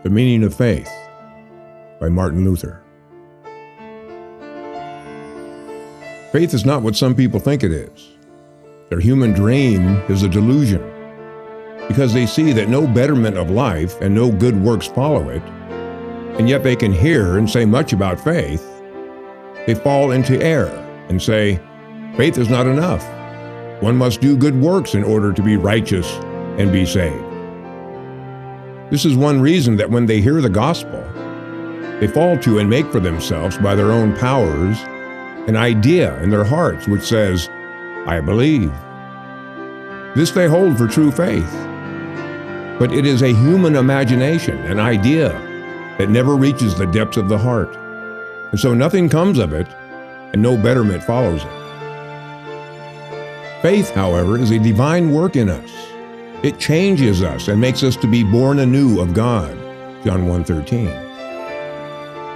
The Meaning of Faith by Martin Luther. Faith is not what some people think it is. Their human dream is a delusion, because they see that no betterment of life and no good works follow it, and yet they can hear and say much about faith. They fall into error and say, faith is not enough. One must do good works in order to be righteous and be saved. This is one reason that when they hear the gospel, they fall to and make for themselves by their own powers an idea in their hearts which says, I believe. This they hold for true faith. But it is a human imagination, an idea that never reaches the depths of the heart. And so nothing comes of it, and no betterment follows it. Faith, however, is a divine work in us. It changes us and makes us to be born anew of God, John 1:13.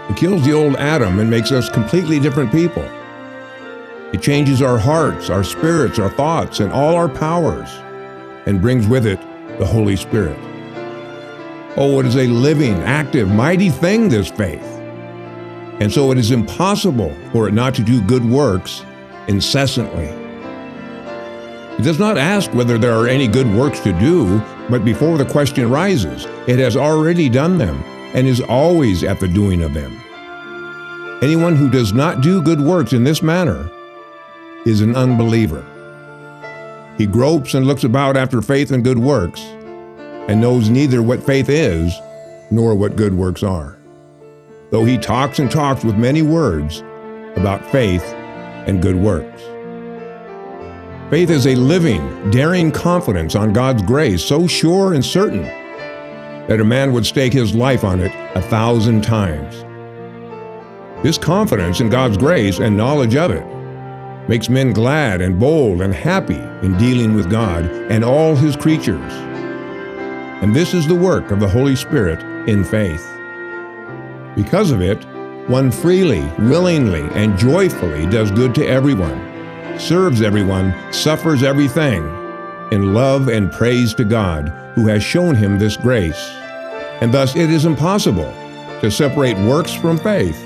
It kills the old Adam and makes us completely different people. It changes our hearts, our spirits, our thoughts, and all our powers, and brings with it the Holy Spirit. Oh, it is a living, active, mighty thing, this faith. And so it is impossible for it not to do good works incessantly. It does not ask whether there are any good works to do, but before the question rises, it has already done them and is always at the doing of them. Anyone who does not do good works in this manner is an unbeliever. He gropes and looks about after faith and good works, and knows neither what faith is nor what good works are, though he talks and talks with many words about faith and good works. Faith is a living, daring confidence on God's grace, so sure and certain that a man would stake his life on it 1,000 times. This confidence in God's grace and knowledge of it makes men glad and bold and happy in dealing with God and all His creatures. And this is the work of the Holy Spirit in faith. Because of it, one freely, willingly, and joyfully does good to everyone, serves everyone, suffers everything, in love and praise to God, who has shown him this grace. And thus it is impossible to separate works from faith,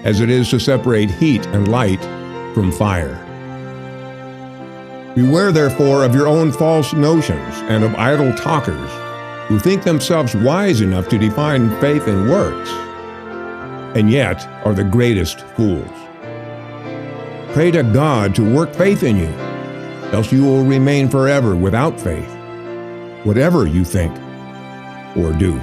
as it is to separate heat and light from fire. Beware, therefore, of your own false notions and of idle talkers, who think themselves wise enough to define faith and works, and yet are the greatest fools. Pray to God to work faith in you, else you will remain forever without faith, whatever you think or do.